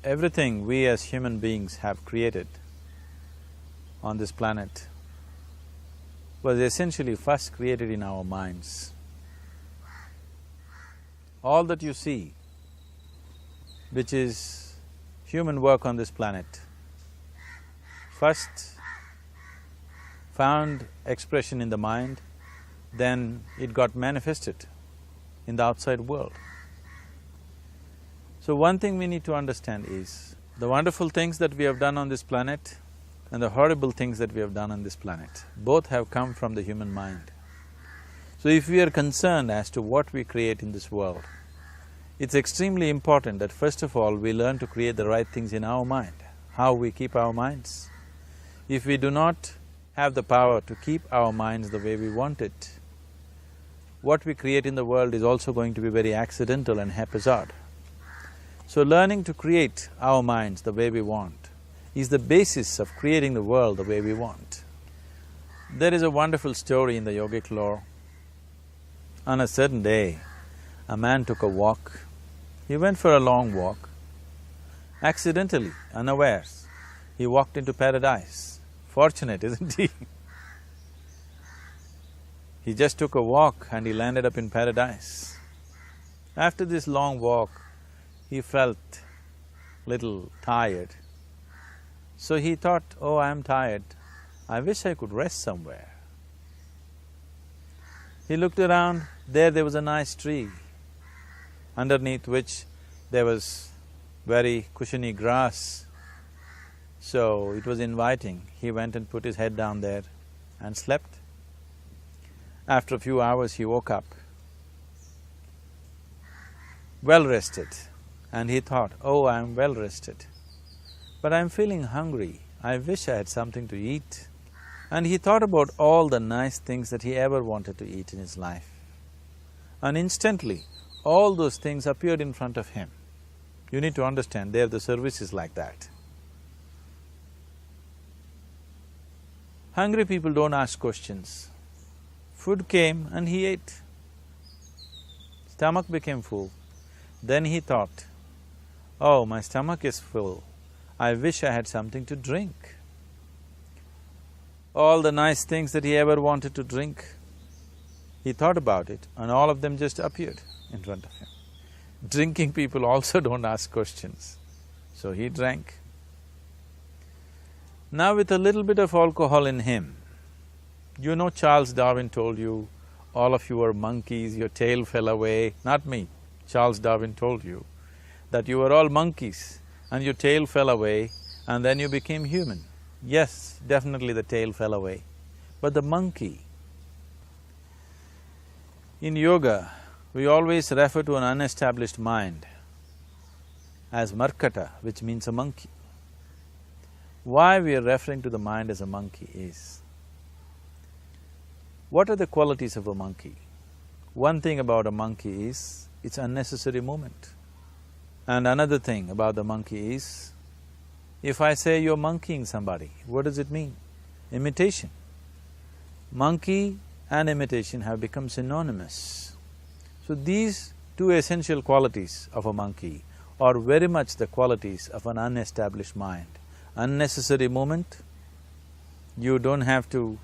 Everything we as human beings have created on this planet was essentially first created in our minds. All that you see, which is human work on this planet, first found expression in the mind, then it got manifested in the outside world. So one thing we need to understand is, the wonderful things that we have done on this planet and the horrible things that we have done on this planet, both have come from the human mind. So if we are concerned as to what we create in this world, it's extremely important that first of all we learn to create the right things in our mind. How we keep our minds? If we do not have the power to keep our minds the way we want it, what we create in the world is also going to be very accidental and haphazard. So learning to create our minds the way we want is the basis of creating the world the way we want. There is a wonderful story in the yogic lore. On a certain day, a man took a walk. He went for a long walk. Accidentally, unawares, he walked into paradise. Fortunate, isn't he? He just took a walk and he landed up in paradise. After this long walk, he felt little tired. So he thought, oh, I'm tired, I wish I could rest somewhere. He looked around, there was a nice tree, underneath which there was very cushiony grass. So it was inviting. He went and put his head down there and slept. After a few hours he woke up, well rested, and he thought, oh, I'm well rested, but I'm feeling hungry, I wish I had something to eat. And he thought about all the nice things that he ever wanted to eat in his life. And instantly, all those things appeared in front of him. You need to understand, there the service is like that. Hungry people don't ask questions. Food came and he ate. Stomach became full. Then he thought, oh, my stomach is full, I wish I had something to drink. All the nice things that he ever wanted to drink, he thought about it and all of them just appeared in front of him. Drinking people also don't ask questions, so he drank. Now with a little bit of alcohol in him, you know Charles Darwin told you, all of you are monkeys, your tail fell away. Not me, Charles Darwin told you that you were all monkeys and your tail fell away and then you became human. Yes, definitely the tail fell away, but the monkey… In yoga, we always refer to an unestablished mind as markata, which means a monkey. Why we are referring to the mind as a monkey is, what are the qualities of a monkey? One thing about a monkey is, it's unnecessary movement. And another thing about the monkey is, if I say you're monkeying somebody, what does it mean? Imitation. Monkey and imitation have become synonymous. So these two essential qualities of a monkey are very much the qualities of an unestablished mind. Unnecessary movement, you don't have to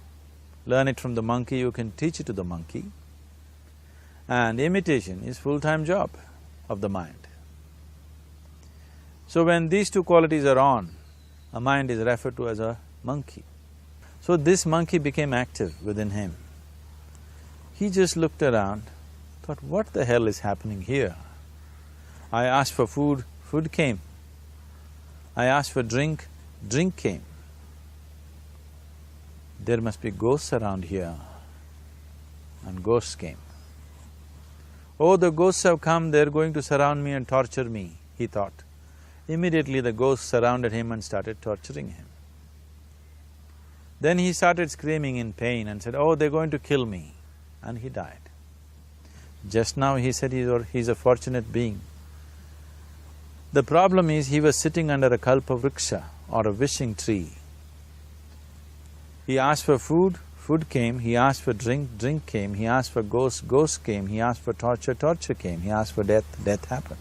learn it from the monkey, you can teach it to the monkey. And imitation is full-time job of the mind. So when these two qualities are on, a mind is referred to as a monkey. So this monkey became active within him. He just looked around, thought, what the hell is happening here? I asked for food, food came. I asked for drink, drink came. There must be ghosts around here, and ghosts came. Oh, the ghosts have come, they're going to surround me and torture me, he thought. Immediately the ghosts surrounded him and started torturing him. Then he started screaming in pain and said, oh, they're going to kill me, and he died. Just now he said he's a fortunate being. The problem is he was sitting under a kalpa vriksha or a wishing tree. He asked for food, food came, he asked for drink, drink came, he asked for ghost, ghost came, he asked for torture, torture came, he asked for death, death happened.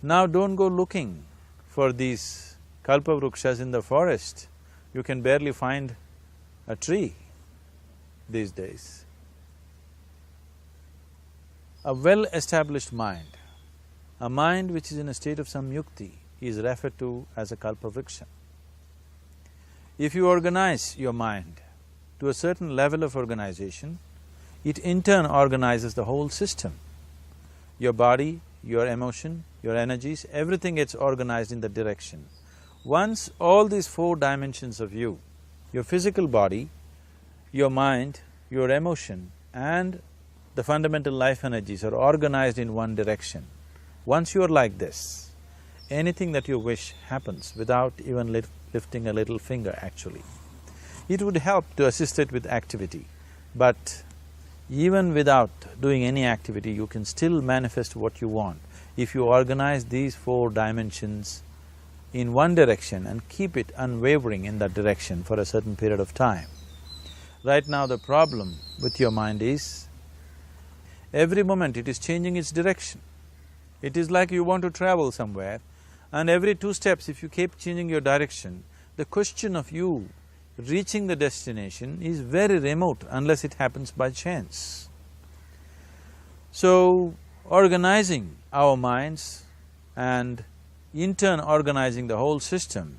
Now don't go looking for these kalpavrukshas in the forest. You can barely find a tree these days. A well-established mind, a mind which is in a state of samyukti, is referred to as a kalpavriksha. If you organize your mind to a certain level of organization, it in turn organizes the whole system. Your body, your emotion, your energies, everything gets organized in that direction. Once all these four dimensions of you, your physical body, your mind, your emotion and the fundamental life energies are organized in one direction, once you are like this, anything that you wish happens without even lifting a little finger actually. It would help to assist it with activity, but even without doing any activity, you can still manifest what you want if you organize these four dimensions in one direction and keep it unwavering in that direction for a certain period of time. Right now the problem with your mind is, every moment it is changing its direction. It is like you want to travel somewhere and every 2 steps if you keep changing your direction, the question of you reaching the destination is very remote unless it happens by chance. So, organizing our minds and in turn organizing the whole system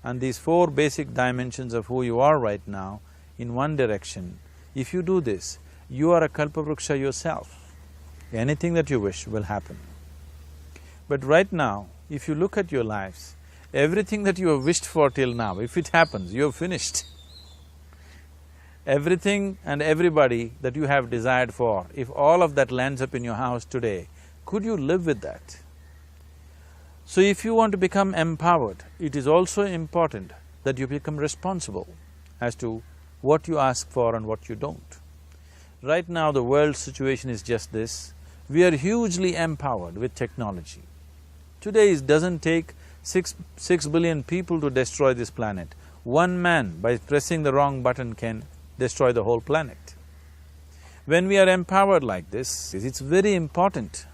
and these four basic dimensions of who you are right now in one direction, if you do this, you are a kalpavruksha yourself. Anything that you wish will happen. But right now, if you look at your lives, everything that you have wished for till now, if it happens, you have finished. Everything and everybody that you have desired for, if all of that lands up in your house today, could you live with that? So if you want to become empowered, it is also important that you become responsible as to what you ask for and what you don't. Right now the world's situation is just this, we are hugely empowered with technology. Today it doesn't take six billion people to destroy this planet. One man, by pressing the wrong button, can destroy the whole planet. When we are empowered like this, it's very important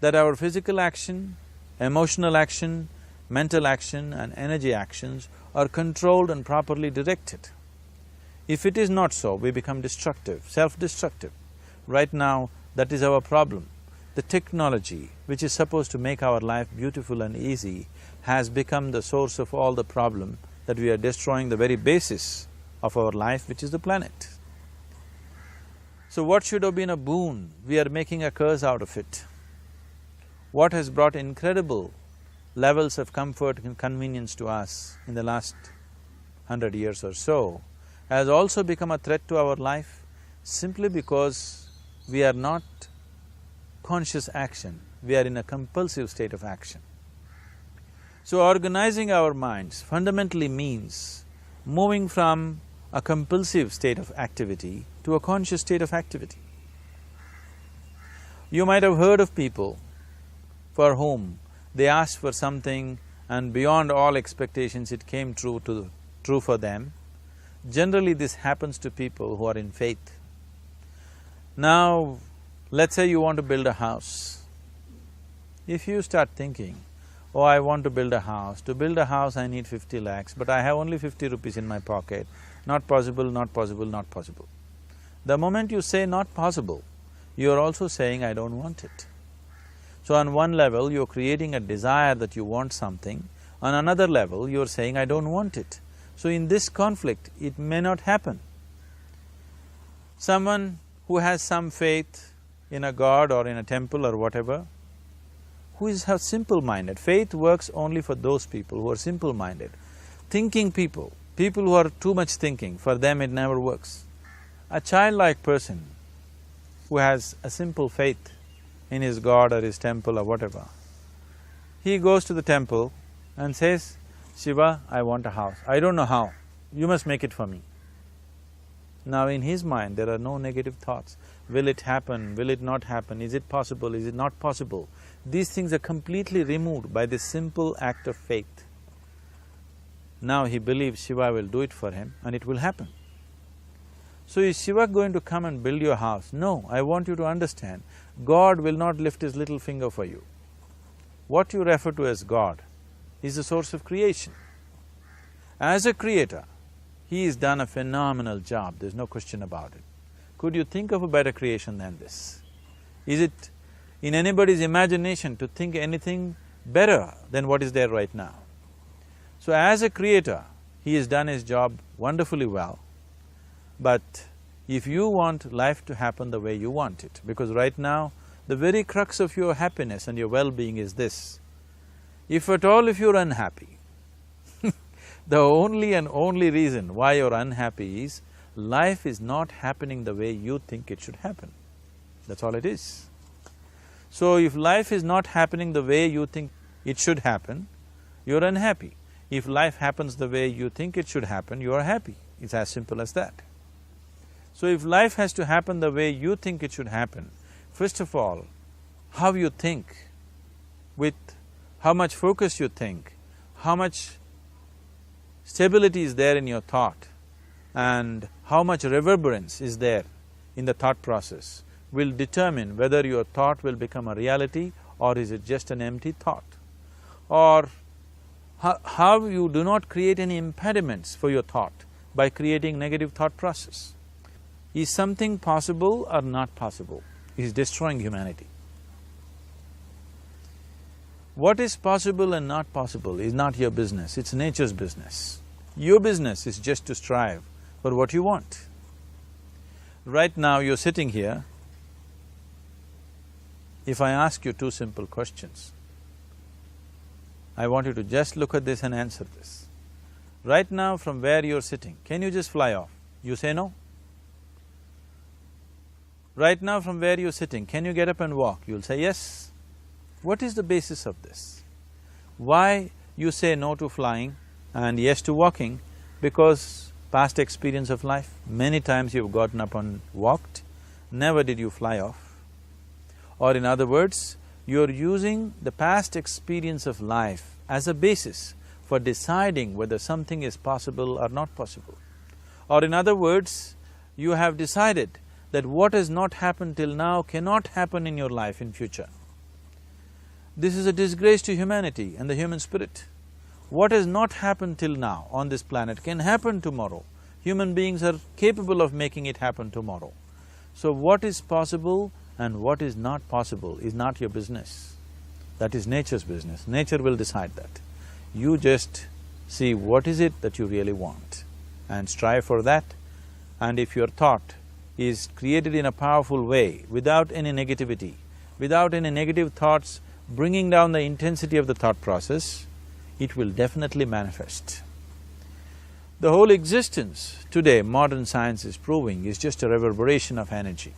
that our physical action, emotional action, mental action and energy actions are controlled and properly directed. If it is not so, we become destructive, self-destructive. Right now, that is our problem. The technology, which is supposed to make our life beautiful and easy, has become the source of all the problem that we are destroying the very basis of our life, which is the planet. So what should have been a boon, we are making a curse out of it. What has brought incredible levels of comfort and convenience to us in the last 100 years or so has also become a threat to our life simply because we are not conscious action, we are in a compulsive state of action. So organizing our minds fundamentally means moving from a compulsive state of activity to a conscious state of activity. You might have heard of people for whom they asked for something and beyond all expectations it came true for them. Generally this happens to people who are in faith. Now, let's say you want to build a house. If you start thinking, oh, I want to build a house. To build a house I need 50 lakhs, but I have only 50 rupees in my pocket. Not possible, not possible, not possible. The moment you say not possible, you are also saying I don't want it. So on one level you're creating a desire that you want something, on another level you're saying I don't want it. So in this conflict, it may not happen. Someone who has some faith in a god or in a temple or whatever, who is simple-minded. Faith works only for those people who are simple-minded. Thinking people, people who are too much thinking, for them it never works. A childlike person who has a simple faith in his god or his temple or whatever, he goes to the temple and says, Shiva, I want a house. I don't know how, you must make it for me. Now in his mind there are no negative thoughts. Will it happen? Will it not happen? Is it possible? Is it not possible? These things are completely removed by this simple act of faith. Now he believes Shiva will do it for him and it will happen. So is Shiva going to come and build your house? No, I want you to understand, God will not lift his little finger for you. what you refer to as God is the source of creation. As a creator, he has done a phenomenal job, there's no question about it. Could you think of a better creation than this? Is it in anybody's imagination to think anything better than what is there right now? So as a creator, he has done his job wonderfully well, but if you want life to happen the way you want it, because right now, the very crux of your happiness and your well-being is this: if at all if you're unhappy, the only and only reason why you're unhappy is life is not happening the way you think it should happen. That's all it is. So if life is not happening the way you think it should happen, you're unhappy. If life happens the way you think it should happen, you are happy. It's as simple as that. So if life has to happen the way you think it should happen, first of all, how you think, with how much focus you think, how much stability is there in your thought, and how much reverberance is there in the thought process will determine whether your thought will become a reality or is it just an empty thought. Or how you do not create any impediments for your thought by creating negative thought process. Is something possible or not possible? Is destroying humanity. What is possible and not possible is not your business, it's nature's business. Your business is just to strive for what you want. Right now you're sitting here, if I ask you two simple questions, I want you to just look at this and answer this. Right now from where you're sitting, can you just fly off? You say no. Right now from where you're sitting, can you get up and walk? You'll say yes. What is the basis of this? Why you say no to flying and yes to walking? Because past experience of life, many times you've gotten up and walked, never did you fly off. Or in other words, you're using the past experience of life as a basis for deciding whether something is possible or not possible. Or in other words, you have decided that what has not happened till now cannot happen in your life in future. This is a disgrace to humanity and the human spirit. What has not happened till now on this planet can happen tomorrow. Human beings are capable of making it happen tomorrow. So what is possible and what is not possible is not your business. That is nature's business. Nature will decide that. You just see what is it that you really want and strive for that. And if your thought is created in a powerful way, without any negativity, without any negative thoughts bringing down the intensity of the thought process, it will definitely manifest. The whole existence today, modern science is proving, is just a reverberation of energy.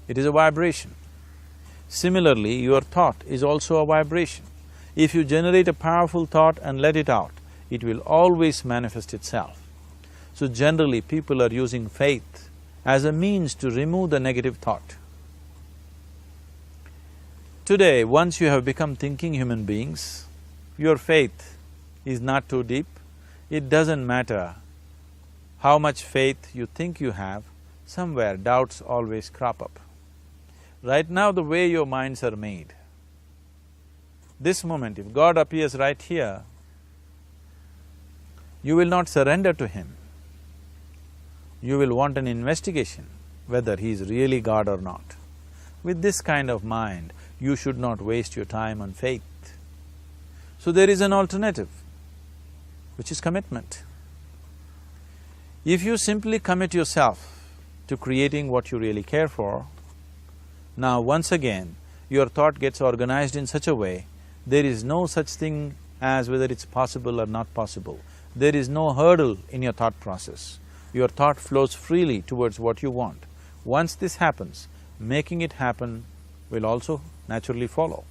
It is a vibration. Similarly, your thought is also a vibration. If you generate a powerful thought and let it out, it will always manifest itself. So generally, people are using faith as a means to remove the negative thought. Today, once you have become thinking human beings, your faith is not too deep. It doesn't matter how much faith you think you have, somewhere doubts always crop up. Right now, the way your minds are made, this moment, if God appears right here, you will not surrender to Him. You will want an investigation whether He is really God or not. With this kind of mind, you should not waste your time on faith. So there is an alternative, which is commitment. If you simply commit yourself to creating what you really care for, now once again, your thought gets organized in such a way, there is no such thing as whether it's possible or not possible. There is no hurdle in your thought process. Your thought flows freely towards what you want. Once this happens, making it happen will also naturally follow.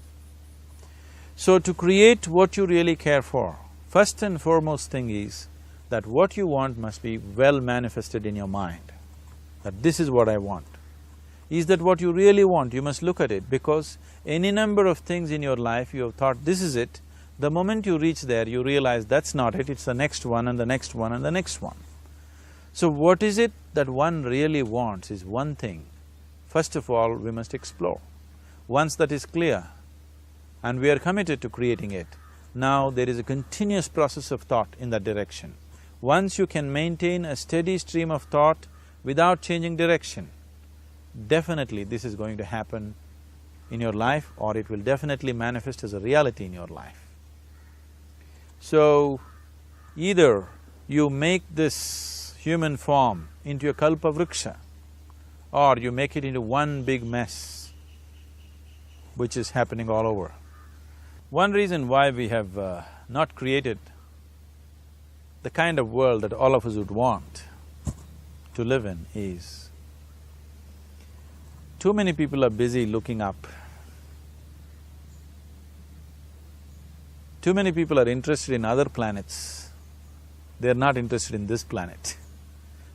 So to create what you really care for, first and foremost thing is that what you want must be well manifested in your mind, that this is what I want. Is that what you really want? You must look at it, because any number of things in your life you have thought, this is it. The moment you reach there, you realize that's not it, it's the next one and the next one and the next one. So what is it that one really wants is one thing. First of all, we must explore. Once that is clear, and we are committed to creating it. Now there is a continuous process of thought in that direction. Once you can maintain a steady stream of thought without changing direction, definitely this is going to happen in your life, or it will definitely manifest as a reality in your life. So, either you make this human form into a kalpa vriksha, or you make it into one big mess, which is happening all over. One reason why we have not created the kind of world that all of us would want to live in is, too many people are busy looking up. Too many people are interested in other planets. They're not interested in this planet.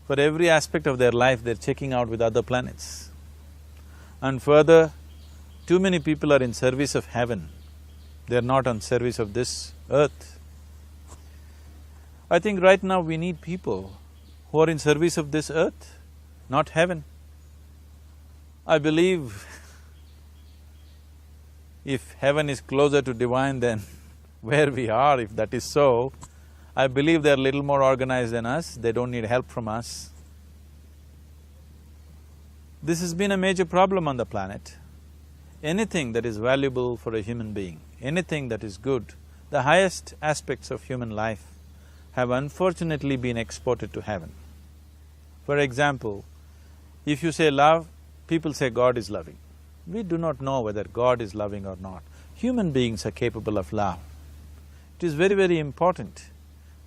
For every aspect of their life, they're checking out with other planets. And further, too many people are in service of heaven. They're not on service of this earth. I think right now we need people who are in service of this earth, not heaven. I believe if heaven is closer to divine than where we are, if that is so, I believe they're a little more organized than us, they don't need help from us. This has been a major problem on the planet. Anything that is valuable for a human being, anything that is good, the highest aspects of human life have unfortunately been exported to heaven. For example, if you say love, people say God is loving. We do not know whether God is loving or not. Human beings are capable of love. It is very, very important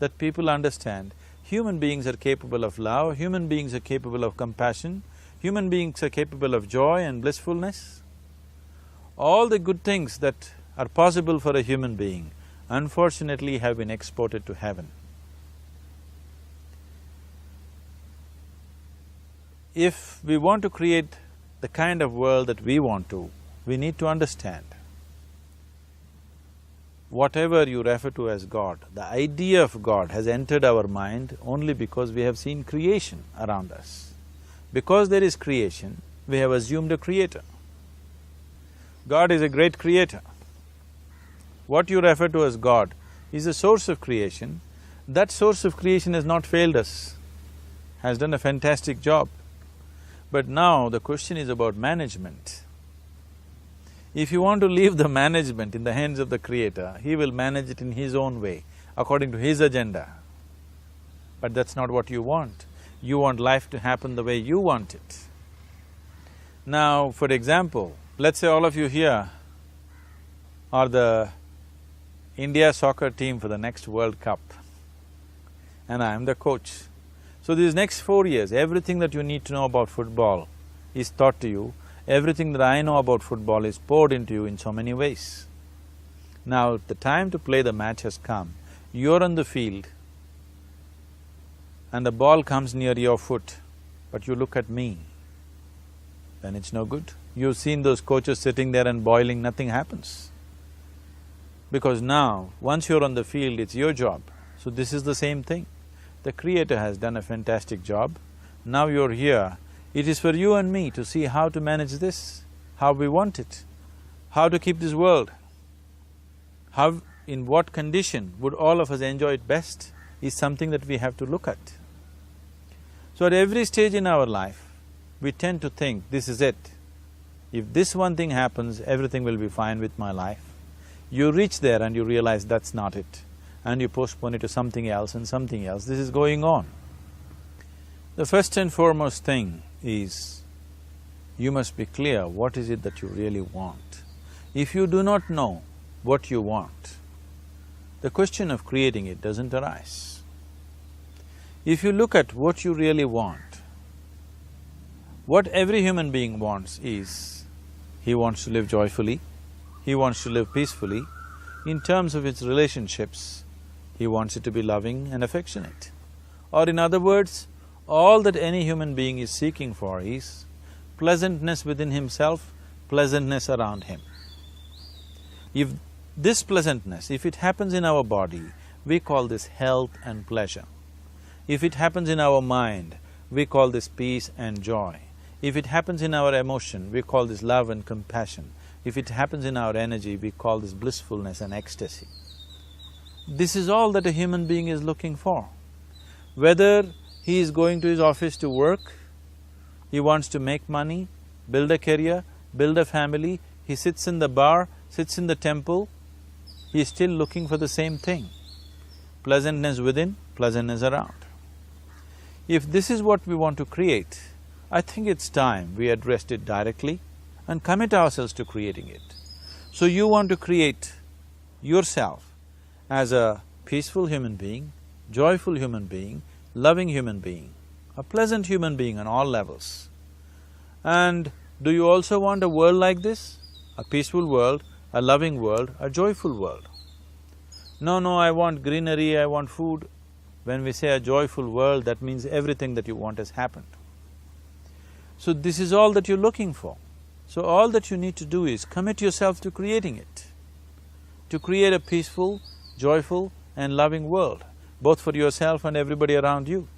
that people understand human beings are capable of love, human beings are capable of compassion, human beings are capable of joy and blissfulness. All the good things that are possible for a human being, unfortunately have been exported to heaven. If we want to create the kind of world that we want to, we need to understand whatever you refer to as God, the idea of God has entered our mind only because we have seen creation around us. Because there is creation, we have assumed a creator. God is a great creator. What you refer to as God is the source of creation. That source of creation has not failed us, has done a fantastic job. But now the question is about management. If you want to leave the management in the hands of the Creator, He will manage it in His own way, according to His agenda. But that's not what you want. You want life to happen the way you want it. Now, for example, let's say all of you here are the India soccer team for the next World Cup, and I am the coach. So these next 4 years, everything that you need to know about football is taught to you. Everything that I know about football is poured into you in so many ways. Now, the time to play the match has come. You're on the field and the ball comes near your foot, but you look at me, then it's no good. You've seen those coaches sitting there and boiling, nothing happens. Because now, once you're on the field, it's your job. So this is the same thing. The Creator has done a fantastic job. Now you're here. It is for you and me to see how to manage this, how we want it, how to keep this world, how… in what condition would all of us enjoy it best is something that we have to look at. So at every stage in our life, we tend to think, this is it. If this one thing happens, everything will be fine with my life. You reach there and you realize that's not it, and you postpone it to something else and something else. This is going on. The first and foremost thing is, you must be clear what is it that you really want. If you do not know what you want, the question of creating it doesn't arise. If you look at what you really want, what every human being wants is, he wants to live joyfully, he wants to live peacefully. In terms of its relationships, he wants it to be loving and affectionate. Or in other words, all that any human being is seeking for is pleasantness within himself, pleasantness around him. If this pleasantness, if it happens in our body, we call this health and pleasure. If it happens in our mind, we call this peace and joy. If it happens in our emotion, we call this love and compassion. if it happens in our energy, we call this blissfulness and ecstasy. This is all that a human being is looking for. Whether he is going to his office to work, he wants to make money, build a career, build a family, he sits in the bar, sits in the temple, he is still looking for the same thing. Pleasantness within, pleasantness around. If this is what we want to create, I think it's time we addressed it directly and commit ourselves to creating it. So you want to create yourself as a peaceful human being, joyful human being, loving human being, a pleasant human being on all levels. And do you also want a world like this? A peaceful world, a loving world, a joyful world? No, I want greenery, I want food. When we say a joyful world, that means everything that you want has happened. So this is all that you're looking for. So all that you need to do is commit yourself to creating it, to create a peaceful, joyful and loving world, both for yourself and everybody around you.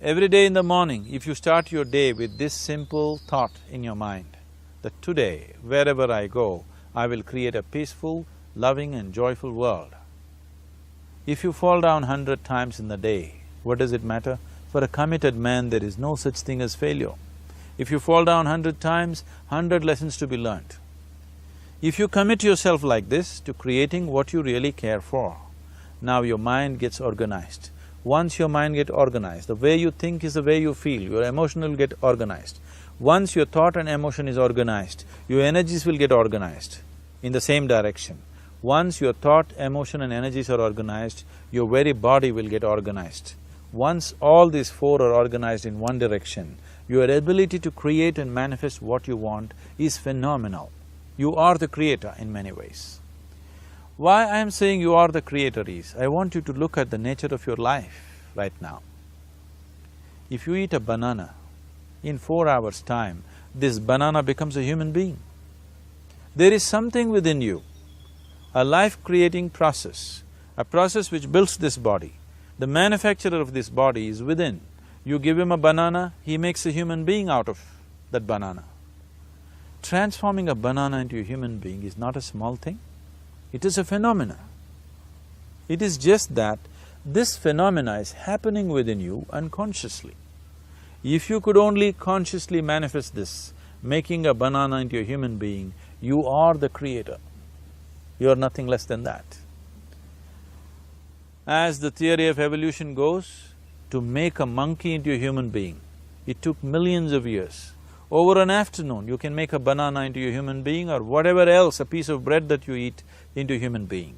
Every day in the morning, if you start your day with this simple thought in your mind, that today, wherever I go, I will create a peaceful, loving and joyful world. If you fall down 100 times in the day, what does it matter? For a committed man, there is no such thing as failure. If you fall down 100 times, 100 lessons to be learnt. If you commit yourself like this to creating what you really care for, now your mind gets organized. Once your mind gets organized, the way you think is the way you feel, your emotion will get organized. Once your thought and emotion is organized, your energies will get organized in the same direction. Once your thought, emotion and energies are organized, your very body will get organized. Once all these four are organized in one direction, your ability to create and manifest what you want is phenomenal. You are the creator in many ways. Why I am saying you are the creator is, I want you to look at the nature of your life right now. If you eat a banana, in 4 hours' time, this banana becomes a human being. There is something within you, a life-creating process, a process which builds this body. The manufacturer of this body is within. You give him a banana, he makes a human being out of that banana. Transforming a banana into a human being is not a small thing, it is a phenomena. It is just that this phenomena is happening within you unconsciously. If you could only consciously manifest this, making a banana into a human being, you are the creator. You are nothing less than that. As the theory of evolution goes, to make a monkey into a human being, it took millions of years. Over an afternoon, you can make a banana into a human being or whatever else, a piece of bread that you eat, into a human being.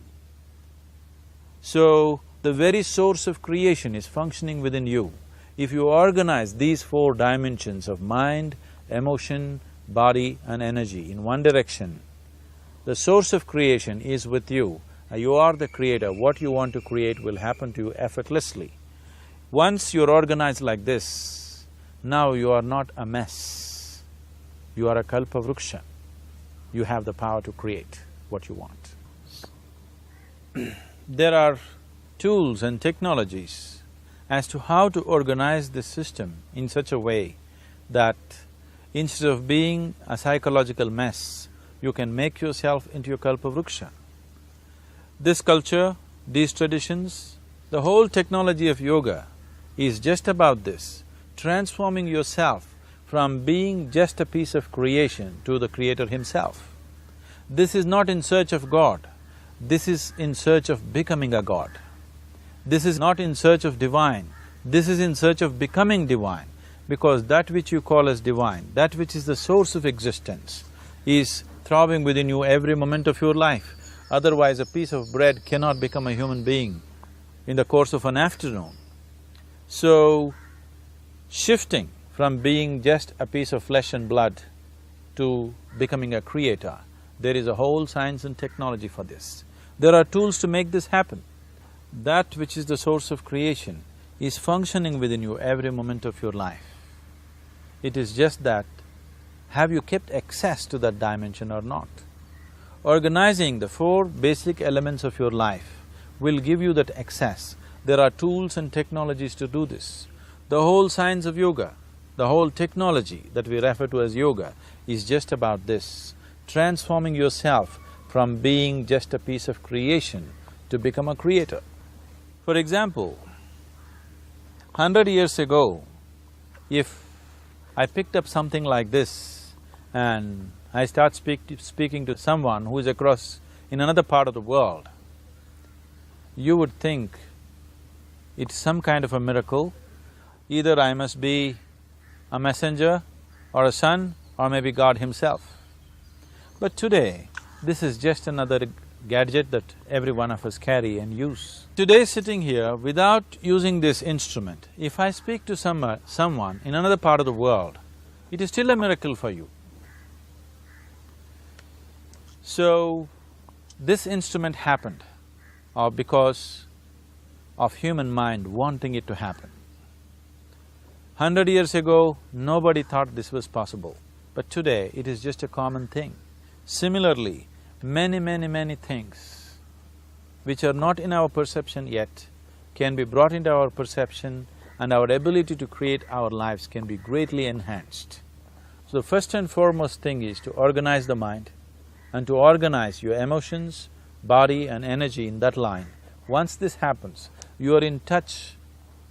So, the very source of creation is functioning within you. If you organize these 4 dimensions of mind, emotion, body and energy in one direction, the source of creation is with you. You are the creator. What you want to create will happen to you effortlessly. Once you're organized like this, now you are not a mess. You are a kalpavruksha. You have the power to create what you want. There are tools and technologies as to how to organize this system in such a way that instead of being a psychological mess, you can make yourself into a kalpavruksha. This culture, these traditions, the whole technology of yoga is just about this, transforming yourself from being just a piece of creation to the creator himself. This is not in search of God, this is in search of becoming a God. This is not in search of divine, this is in search of becoming divine, because that which you call as divine, that which is the source of existence, is throbbing within you every moment of your life. Otherwise, a piece of bread cannot become a human being in the course of an afternoon. So, shifting from being just a piece of flesh and blood to becoming a creator, there is a whole science and technology for this. There are tools to make this happen. That which is the source of creation is functioning within you every moment of your life. It is just that, have you kept access to that dimension or not? Organizing the 4 basic elements of your life will give you that access. There are tools and technologies to do this. The whole science of yoga, The whole technology that we refer to as yoga is just about this, transforming yourself from being just a piece of creation to become a creator. For example, 100 years ago, if I picked up something like this and I start speaking to someone who is across in another part of the world, you would think it's some kind of a miracle. Either I must be a messenger or a son or maybe God himself. But today, this is just another gadget that every one of us carry and use. Today sitting here, without using this instrument, if I speak to someone in another part of the world, it is still a miracle for you. So, this instrument happened because of human mind wanting it to happen. 100 years ago, nobody thought this was possible, but today it is just a common thing. Similarly, many things which are not in our perception yet can be brought into our perception, and our ability to create our lives can be greatly enhanced. So the first and foremost thing is to organize the mind and to organize your emotions, body and energy in that line. Once this happens, you are in touch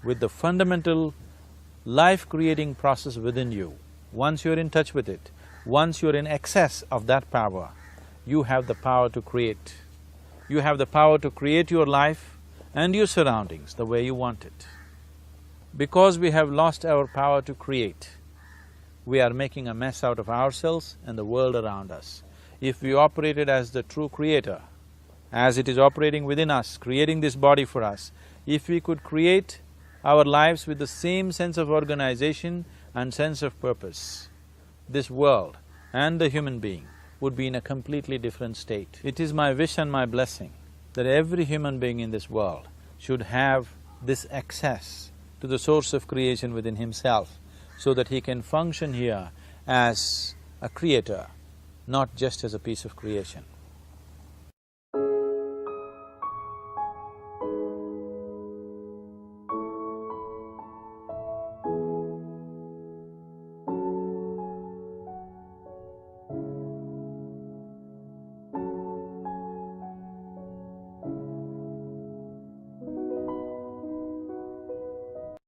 with the fundamental life-creating process within you. Once you're in touch with it, once you're in excess of that power, you have the power to create. You have the power to create your life and your surroundings the way you want it. Because we have lost our power to create, we are making a mess out of ourselves and the world around us. If we operated as the true creator, as it is operating within us, creating this body for us, if we could create our lives with the same sense of organization and sense of purpose, this world and the human being would be in a completely different state. It is my wish and my blessing that every human being in this world should have this access to the source of creation within himself, so that he can function here as a creator, not just as a piece of creation.